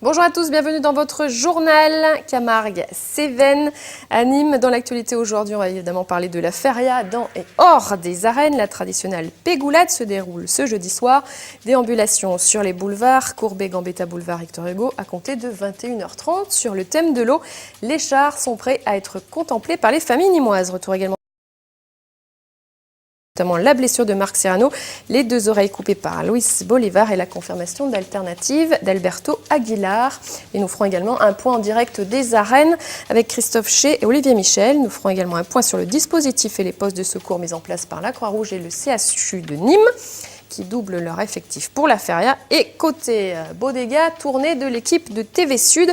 Bonjour à tous, bienvenue dans votre journal Camargue-Cévennes à Nîmes. Dans l'actualité aujourd'hui, on va évidemment parler de la feria dans et hors des arènes. La traditionnelle pégoulade se déroule ce jeudi soir. Déambulation sur les boulevards, Courbet, Gambetta, boulevard Victor Hugo, à compter de 21h30. Sur le thème de l'eau, les chars sont prêts à être contemplés par les familles nîmoises. Retour également notamment la blessure de Marc Serrano, les 2 oreilles coupées par Luis Bolivar et la confirmation d'alternative d'Alberto Aguilar. Et nous ferons également un point en direct des arènes avec Christophe Ché et Olivier Michel. Nous ferons également un point sur le dispositif et les postes de secours mis en place par la Croix-Rouge et le CHU de Nîmes, qui doublent leur effectif pour la feria. Et côté Bodega, tournée de l'équipe de TV Sud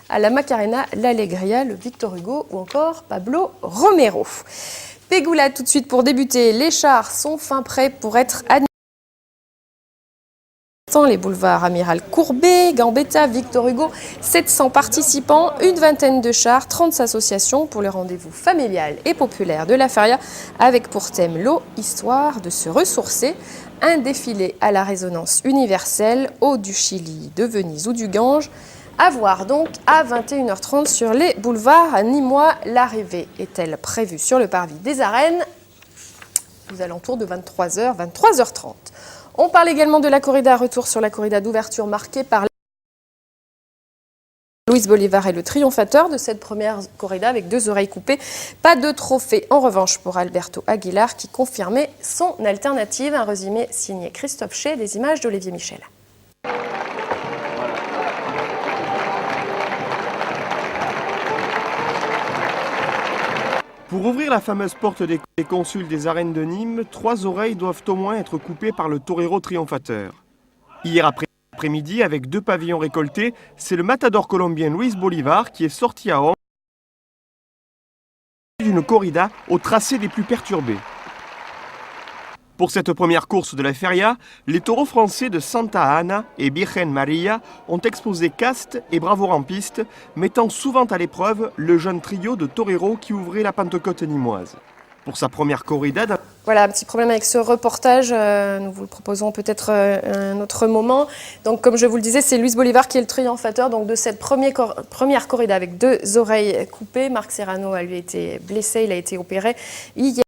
à la Macarena, l'Alegria, le Victor Hugo ou encore Pablo Romero. Pégoulade tout de suite pour débuter. Les chars sont fin prêts pour être admis. Les boulevards Amiral Courbet, Gambetta, Victor Hugo, 700 participants, une vingtaine de chars, 30 associations pour le rendez-vous familial et populaire de la feria avec pour thème l'eau, histoire de se ressourcer. Un défilé à la résonance universelle, eau du Chili, de Venise ou du Gange. À voir donc à 21h30 sur les boulevards nîmois. L'arrivée est-elle prévue sur le parvis des arènes aux alentours de 23h, 23h30. On parle également de la corrida, retour sur la corrida d'ouverture marquée par Luis Bolivar est le triomphateur de cette première corrida avec 2 oreilles coupées. Pas de trophée en revanche pour Alberto Aguilar qui confirmait son alternative. Un résumé signé Christophe Ché, des images d'Olivier Michel. Pour ouvrir la fameuse porte des consuls des arènes de Nîmes, 3 oreilles doivent au moins être coupées par le torero triomphateur. Hier après-midi, avec 2 pavillons récoltés, c'est le matador colombien Luis Bolivar qui est sorti à homme d'une corrida au tracé des plus perturbés. Pour cette première course de la feria, les taureaux français de Santa Ana et Virgen Maria ont exposé caste et bravoure en piste, mettant souvent à l'épreuve le jeune trio de toreros qui ouvrait la Pentecôte nîmoise. Pour sa première corrida... Voilà, un petit problème avec ce reportage, nous vous le proposons peut-être un autre moment. Donc comme je vous le disais, c'est Luis Bolivar qui est le triomphateur donc, de cette première corrida avec 2 oreilles coupées. Marc Serrano a lui été blessé, il a été opéré hier.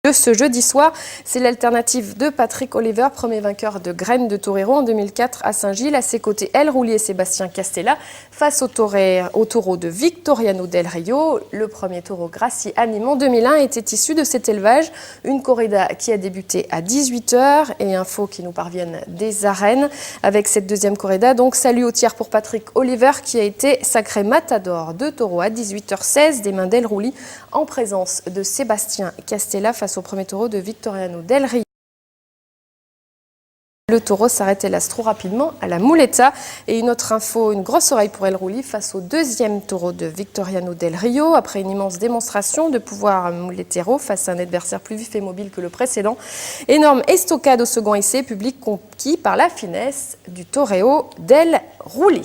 De ce jeudi soir, c'est l'alternative de Patrick Oliver, premier vainqueur de Graines de Torero en 2004 à Saint-Gilles. À ses côtés, El Roulier et Sébastien Castella face au taureau de Victoriano del Rio. Le premier taureau Gracie à Nîmes en 2001 était issu de cet élevage. Une corrida qui a débuté à 18h et infos qui nous parviennent des arènes avec cette deuxième corrida. Donc salut au tiers pour Patrick Oliver qui a été sacré matador de taureau à 18h16 des mains d'El Roulier en présence de Sébastien Castella face au premier taureau de Victoriano del Rio. Le taureau s'arrête hélas trop rapidement à la muleta. Et une autre info, une grosse oreille pour El Roulier face au deuxième taureau de Victoriano del Rio. Après une immense démonstration de pouvoir muletero face à un adversaire plus vif et mobile que le précédent. Énorme estocade au second essai, public conquis par la finesse du torero del Roulier.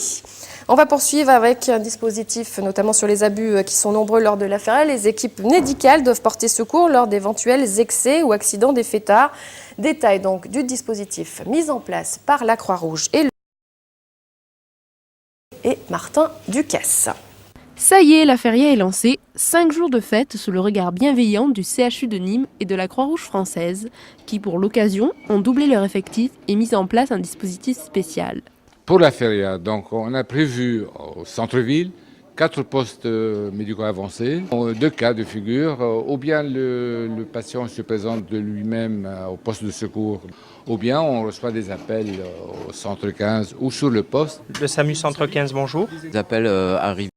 On va poursuivre avec un dispositif, notamment sur les abus qui sont nombreux lors de la feria. Les équipes médicales doivent porter secours lors d'éventuels excès ou accidents des fêtards. Détail donc du dispositif mis en place par la Croix-Rouge et Martin Ducasse. Ça y est, la feria est lancée. 5 jours de fête sous le regard bienveillant du CHU de Nîmes et de la Croix-Rouge française, qui pour l'occasion ont doublé leur effectif et mis en place un dispositif spécial. Pour la feria, donc on a prévu au centre-ville 4 postes médicaux avancés, 2 cas de figure, ou bien le patient se présente de lui-même au poste de secours, ou bien on reçoit des appels au centre 15 ou sur le poste. Le SAMU centre 15, bonjour. Les appels arrivent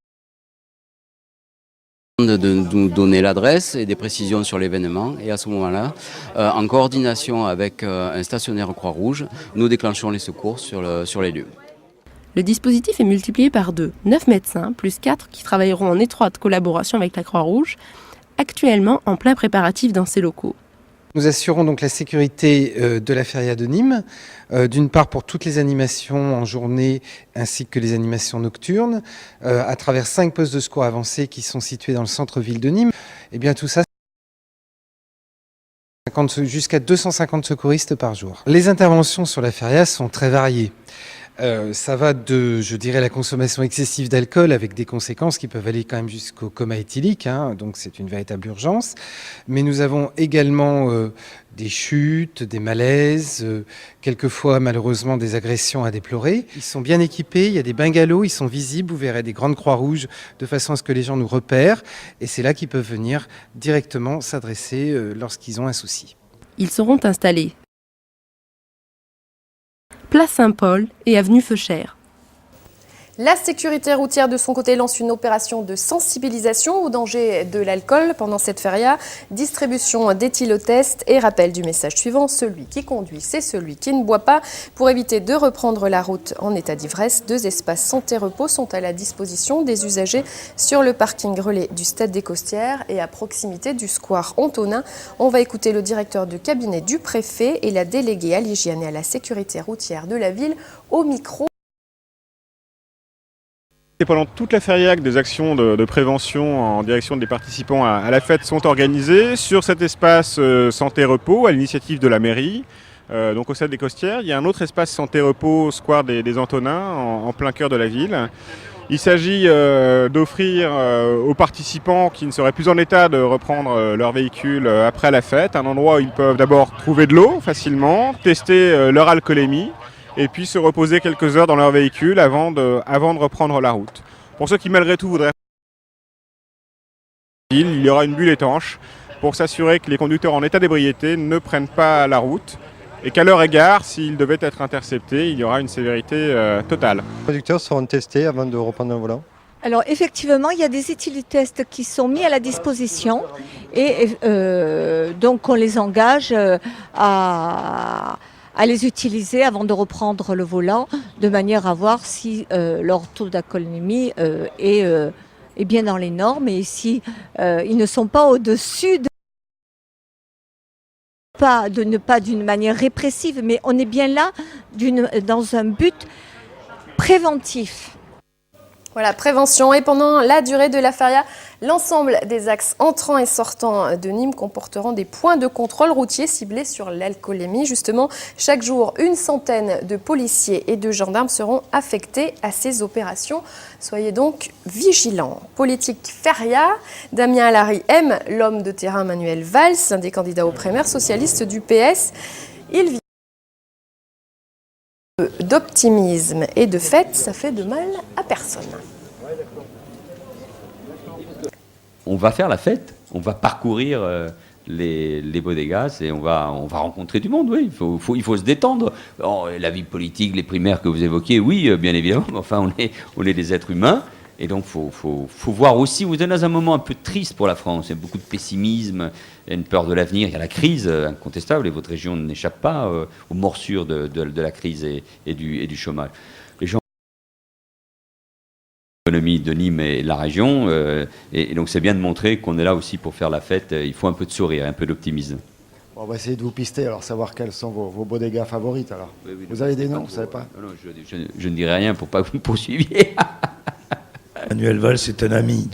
de nous donner l'adresse et des précisions sur l'événement et à ce moment-là, en coordination avec un stationnaire Croix-Rouge, nous déclenchons les secours sur les lieux. Le dispositif est multiplié par 2, 9 médecins plus 4 qui travailleront en étroite collaboration avec la Croix-Rouge, actuellement en plein préparatif dans ces locaux. Nous assurons donc la sécurité de la feria de Nîmes, d'une part pour toutes les animations en journée ainsi que les animations nocturnes, à travers 5 postes de secours avancés qui sont situés dans le centre-ville de Nîmes. Et bien tout ça, jusqu'à 250 secouristes par jour. Les interventions sur la feria sont très variées. Ça va de, je dirais, la consommation excessive d'alcool avec des conséquences qui peuvent aller quand même jusqu'au coma éthylique, hein, donc c'est une véritable urgence. Mais nous avons également des chutes, des malaises, quelquefois malheureusement des agressions à déplorer. Ils sont bien équipés, il y a des bungalows, ils sont visibles, vous verrez des grandes croix rouges de façon à ce que les gens nous repèrent et c'est là qu'ils peuvent venir directement s'adresser lorsqu'ils ont un souci. Ils seront installés place Saint-Paul et avenue Feuchère. La sécurité routière de son côté lance une opération de sensibilisation au danger de l'alcool pendant cette feria, distribution d'éthylotest et rappel du message suivant: celui qui conduit, c'est celui qui ne boit pas. Pour éviter de reprendre la route en état d'ivresse, 2 espaces santé-repos sont à la disposition des usagers sur le parking relais du Stade des Costières et à proximité du square Antonin. On va écouter le directeur de cabinet du préfet et la déléguée à l'hygiène et à la sécurité routière de la ville au micro. Et pendant toute la feria, des actions de prévention en direction des participants à la fête sont organisées sur cet espace santé-repos à l'initiative de la mairie. Donc au Stade des Costières, il y a un autre espace santé-repos, square des Antonins, en plein cœur de la ville. Il s'agit d'offrir aux participants qui ne seraient plus en état de reprendre leur véhicule après la fête un endroit où ils peuvent d'abord trouver de l'eau facilement, tester leur alcoolémie, et puis se reposer quelques heures dans leur véhicule avant de reprendre la route. Pour ceux qui malgré tout voudraient, il y aura une bulle étanche pour s'assurer que les conducteurs en état d'ébriété ne prennent pas la route et qu'à leur égard, s'ils devaient être interceptés, il y aura une sévérité totale. Les conducteurs seront testés avant de reprendre un volant. Alors effectivement, il y a des éthylotests qui sont mis à la disposition et donc on les engage à les utiliser avant de reprendre le volant, de manière à voir si leur taux d'alcoolémie est bien dans les normes et si ils ne sont pas au-dessus pas d'une manière répressive, mais on est bien là dans un but préventif. Voilà, prévention. Et pendant la durée de la feria, l'ensemble des axes entrants et sortants de Nîmes comporteront des points de contrôle routier ciblés sur l'alcoolémie. Justement, chaque jour, une centaine de policiers et de gendarmes seront affectés à ces opérations. Soyez donc vigilants. Politique feria, Damien Alary aime l'homme de terrain Manuel Valls, un des candidats aux primaires socialistes du PS. Il vit d'optimisme et de fête, ça fait de mal à personne. On va faire la fête, on va parcourir les bodegas et on va rencontrer du monde, oui, il faut se détendre. Oh, la vie politique, les primaires que vous évoquiez, oui, bien évidemment, mais enfin on est des êtres humains. Et donc, faut voir aussi, vous êtes dans un moment un peu triste pour la France. Il y a beaucoup de pessimisme, il y a une peur de l'avenir, il y a la crise incontestable, et votre région n'échappe pas aux morsures de la crise et du chômage. Les gens, l'économie de Nîmes et de la région, et donc c'est bien de montrer qu'on est là aussi pour faire la fête. Il faut un peu de sourire, un peu d'optimisme. On va essayer de vous pister, alors savoir quelles sont vos bodegas favorites. Alors. Oui, vous avez des noms, vous ne savez pas? Non, je ne dirai rien pour pas que vous me poursuiviez. Manuel Valls est un ami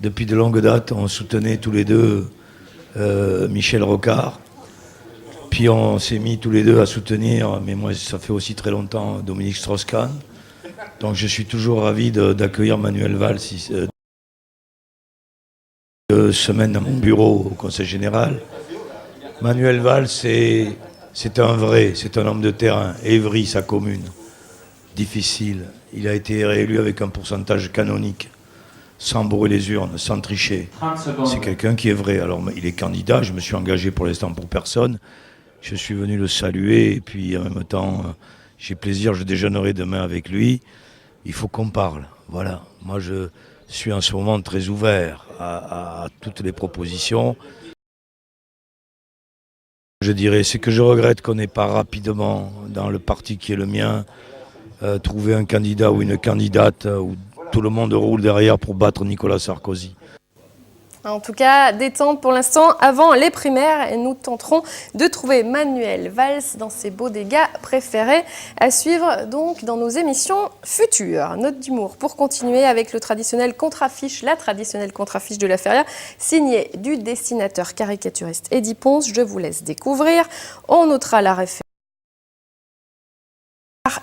depuis de longue date. On soutenait tous les deux Michel Rocard. Puis on s'est mis tous les deux à soutenir, mais moi ça fait aussi très longtemps, Dominique Strauss-Kahn. Donc je suis toujours ravi d'accueillir Manuel Valls semaine dans mon bureau au Conseil Général. Manuel Valls, c'est un homme de terrain. Évry, sa commune, difficile. Il a été réélu avec un pourcentage canonique, sans brûler les urnes, sans tricher. C'est quelqu'un qui est vrai. Alors il est candidat, je me suis engagé pour l'instant pour personne. Je suis venu le saluer et puis en même temps, j'ai plaisir, je déjeunerai demain avec lui. Il faut qu'on parle. Voilà. Moi, je suis en ce moment très ouvert à toutes les propositions. Je dirais, c'est que je regrette qu'on n'ait pas rapidement, dans le parti qui est le mien, trouvé un candidat ou une candidate où tout le monde roule derrière pour battre Nicolas Sarkozy. En tout cas, détente pour l'instant avant les primaires et nous tenterons de trouver Manuel Valls dans ses bodegas préférés à suivre donc dans nos émissions futures. Note d'humour pour continuer avec le traditionnel contre-affiche, la traditionnelle contre-affiche de la feria, signée du dessinateur caricaturiste Eddy Ponce. Je vous laisse découvrir. On notera la référence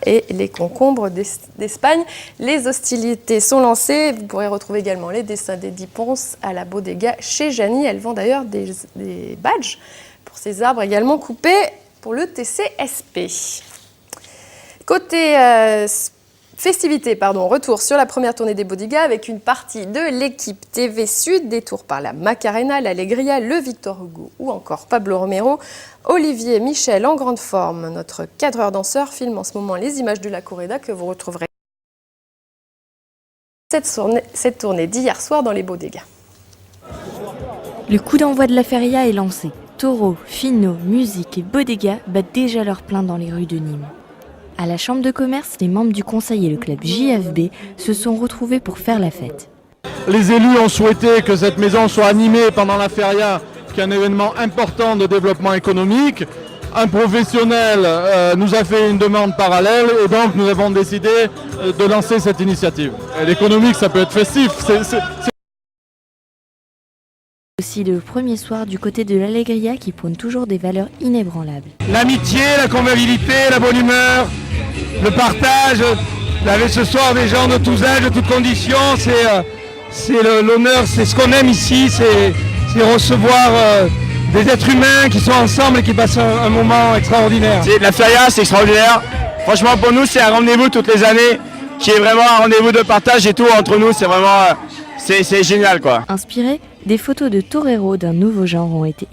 et les concombres d'Espagne. Les hostilités sont lancées. Vous pourrez retrouver également les dessins d'Eddie Ponce à la Bodega chez Jani. Elle vend d'ailleurs des badges pour ces arbres également coupés pour le TCSP. Côté festivité, retour sur la première tournée des Bodegas avec une partie de l'équipe TV Sud, détour par la Macarena, l'Alegria, le Victor Hugo ou encore Pablo Romero. Olivier Michel en grande forme, notre cadreur-danseur, filme en ce moment les images de la corrida que vous retrouverez cette tournée d'hier soir dans les Bodegas. Le coup d'envoi de la feria est lancé. Taureaux, Fino, musique et Bodega battent déjà leur plein dans les rues de Nîmes. À la Chambre de commerce, les membres du conseil et le club JFB se sont retrouvés pour faire la fête. Les élus ont souhaité que cette maison soit animée pendant la feria, qui est un événement important de développement économique. Un professionnel nous a fait une demande parallèle et donc nous avons décidé de lancer cette initiative. L'économique, ça peut être festif. Aussi le premier soir du côté de l'Alegria qui prône toujours des valeurs inébranlables. L'amitié, la convivialité, la bonne humeur, le partage, avec ce soir des gens de tous âges, de toutes conditions, c'est l'honneur, c'est ce qu'on aime ici, c'est recevoir des êtres humains qui sont ensemble et qui passent un moment extraordinaire. La feria, c'est extraordinaire. Franchement, pour nous, c'est un rendez-vous toutes les années, qui est vraiment un rendez-vous de partage et tout entre nous, c'est vraiment... C'est génial, quoi. Inspiré, des photos de toreros d'un nouveau genre ont été...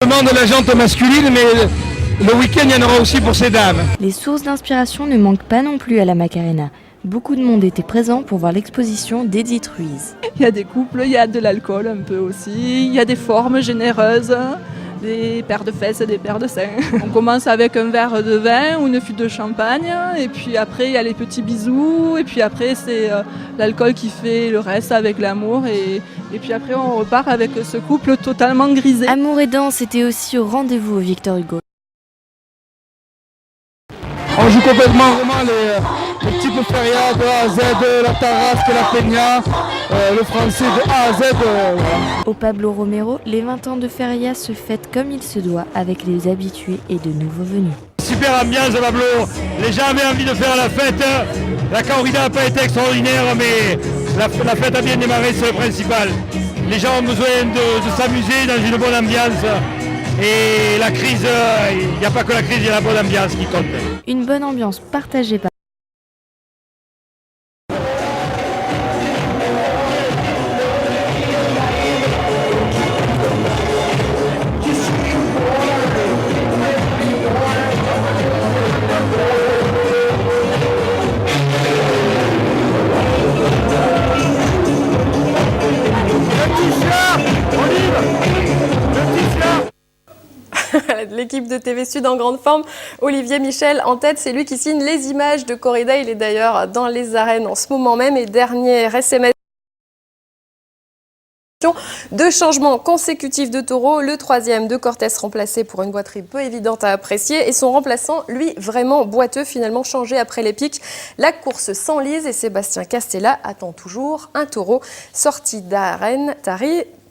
On demande de la jante masculine, mais le week-end, il y en aura aussi pour ces dames. Les sources d'inspiration ne manquent pas non plus à la Macarena. Beaucoup de monde était présent pour voir l'exposition d'Edith Ruiz. Il y a des couples, il y a de l'alcool un peu aussi, il y a des formes généreuses, des paires de fesses et des paires de seins. On commence avec un verre de vin ou une fuite de champagne, et puis après il y a les petits bisous, et puis après c'est l'alcool qui fait le reste avec l'amour, et puis après on repart avec ce couple totalement grisé. Amour et danse était aussi au rendez-vous au Victor Hugo. On joue complètement vraiment les types de feria de A à Z, la Tarasque, la Peña, le français de A à Z. Voilà. Au Pablo Romero, les 20 ans de feria se fêtent comme il se doit avec les habitués et de nouveaux venus. Super ambiance Pablo, les gens avaient envie de faire la fête. La corrida n'a pas été extraordinaire, mais la fête a bien démarré, c'est le principal. Les gens ont besoin de s'amuser dans une bonne ambiance. Et la crise, il n'y a pas que la crise, il y a la bonne ambiance qui compte. Une bonne ambiance partagée par... L'équipe de TV Sud en grande forme, Olivier Michel en tête, c'est lui qui signe les images de corrida. Il est d'ailleurs dans les arènes en ce moment même. Et dernier SMS de changements consécutifs de taureau, le troisième de Cortés remplacé pour une boiterie peu évidente à apprécier et son remplaçant, lui, vraiment boiteux, finalement changé après les pics. La course s'enlise et Sébastien Castella attend toujours un taureau sorti d'arène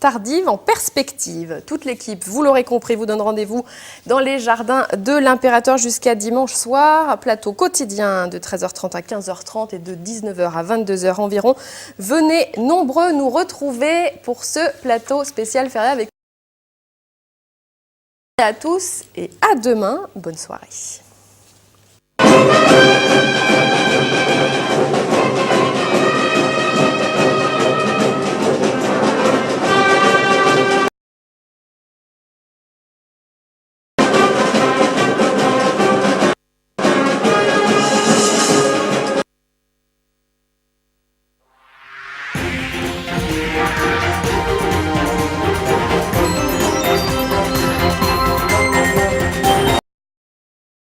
tardive en perspective. Toute l'équipe, vous l'aurez compris, vous donne rendez-vous dans les jardins de l'Impérateur jusqu'à dimanche soir. Plateau quotidien de 13h30 à 15h30 et de 19h à 22h environ. Venez nombreux nous retrouver pour ce plateau spécial feria avec à tous et à demain. Bonne soirée.